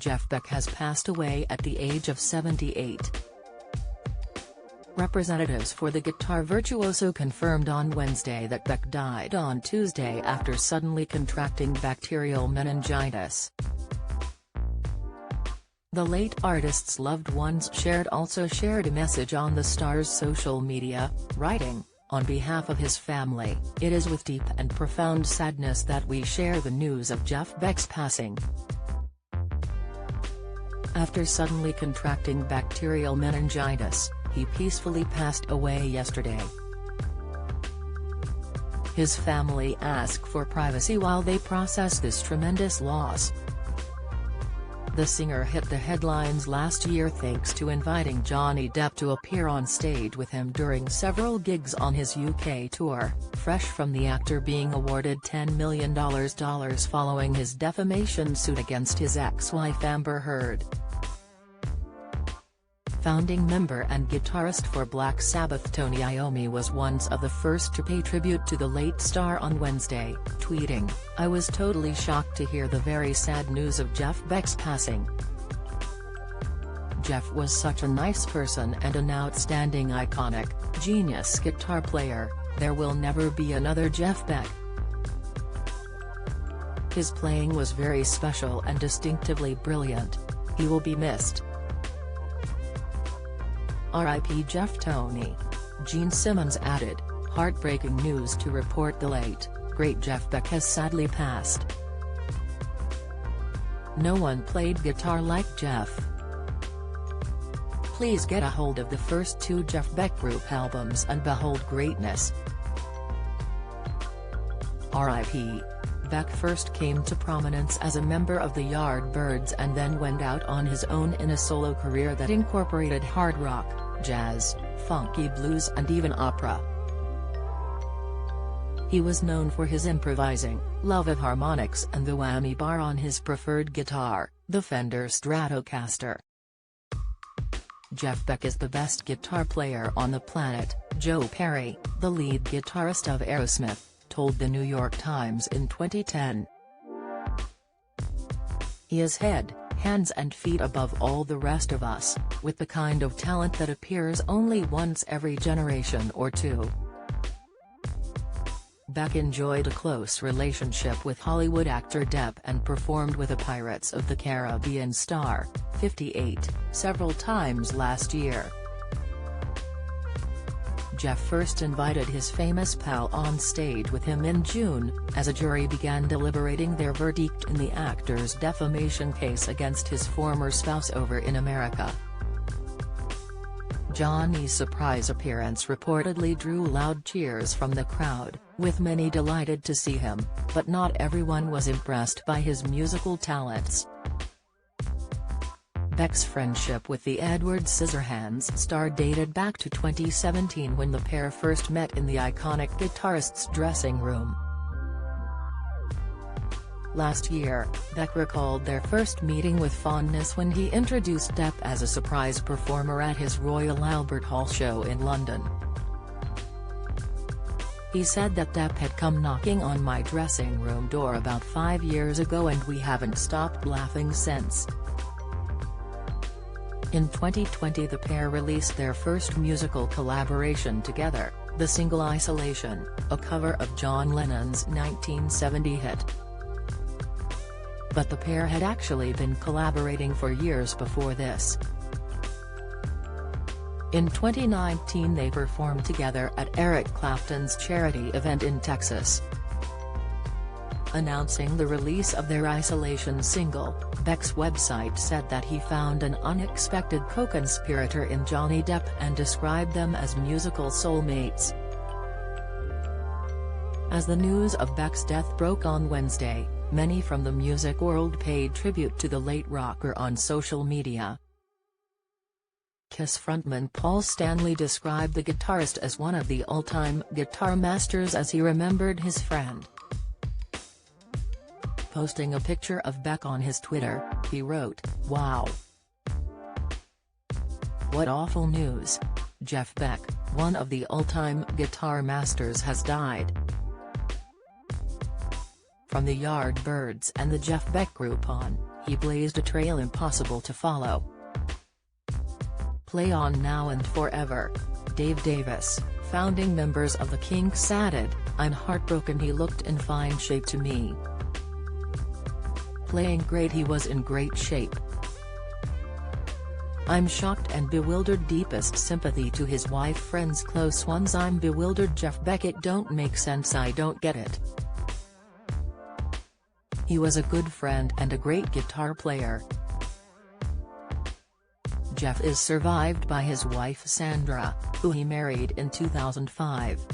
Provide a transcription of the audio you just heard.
Jeff Beck has passed away at the age of 78. Representatives for the guitar virtuoso confirmed on Wednesday that Beck died on Tuesday after suddenly contracting bacterial meningitis. The late artist's loved ones also shared a message on the star's social media, writing, "On behalf of his family, it is with deep and profound sadness that we share the news of Jeff Beck's passing. After suddenly contracting bacterial meningitis, he peacefully passed away yesterday. His family ask for privacy while they process this tremendous loss." The singer hit the headlines last year thanks to inviting Johnny Depp to appear on stage with him during several gigs on his UK tour, fresh from the actor being awarded $10 million following his defamation suit against his ex-wife Amber Heard. Founding member and guitarist for Black Sabbath Tony Iommi was once of the first to pay tribute to the late star on Wednesday, tweeting, "I was totally shocked to hear the very sad news of Jeff Beck's passing. Jeff was such a nice person and an outstanding iconic, genius guitar player. There will never be another Jeff Beck. His playing was very special and distinctively brilliant. He will be missed. R.I.P. Jeff." Tony. Gene Simmons added, "Heartbreaking news to report the late, great Jeff Beck has sadly passed. No one played guitar like Jeff. Please get a hold of the first 2 Jeff Beck group albums and behold greatness. R.I.P. Beck first came to prominence as a member of the Yardbirds and then went out on his own in a solo career that incorporated hard rock, jazz, funky blues and even opera. He was known for his improvising, love of harmonics and the whammy bar on his preferred guitar, the Fender Stratocaster. Jeff Beck is the best guitar player on the planet," Joe Perry, the lead guitarist of Aerosmith, told the New York Times in 2010. "He is head, hands and feet above all the rest of us, with the kind of talent that appears only once every generation or two." Beck enjoyed a close relationship with Hollywood actor Depp and performed with a Pirates of the Caribbean star, 58, several times last year. Jeff first invited his famous pal on stage with him in June, as a jury began deliberating their verdict in the actor's defamation case against his former spouse over in America. Johnny's surprise appearance reportedly drew loud cheers from the crowd, with many delighted to see him, but not everyone was impressed by his musical talents. Beck's friendship with the Edward Scissorhands star dated back to 2017 when the pair first met in the iconic guitarist's dressing room. Last year, Beck recalled their first meeting with fondness when he introduced Depp as a surprise performer at his Royal Albert Hall show in London. He said that Depp had come knocking on my dressing room door about 5 years ago and we haven't stopped laughing since. In 2020 the pair released their first musical collaboration together, the single Isolation, a cover of John Lennon's 1970 hit. But the pair had actually been collaborating for years before this. In 2019 they performed together at Eric Clapton's charity event in Texas. Announcing the release of their Isolation single, Beck's website said that he found an unexpected co-conspirator in Johnny Depp and described them as musical soulmates. As the news of Beck's death broke on Wednesday, many from the music world paid tribute to the late rocker on social media. Kiss frontman Paul Stanley described the guitarist as one of the all-time guitar masters as he remembered his friend. Posting a picture of Beck on his Twitter, he wrote, "Wow. What awful news. Jeff Beck, one of the all-time guitar masters, has died." From the Yardbirds and the Jeff Beck Group on He blazed a trail impossible to follow. Play on now and forever. Dave Davis, founding members of the Kinks added, "I'm heartbroken, he looked in fine shape to me. Playing great, he was in great shape. I'm shocked and bewildered, deepest sympathy to his wife, friends, close ones. I'm bewildered. Jeff Beck, it don't make sense, I don't get it. He was a good friend and a great guitar player." Jeff is survived by his wife Sandra, who he married in 2005.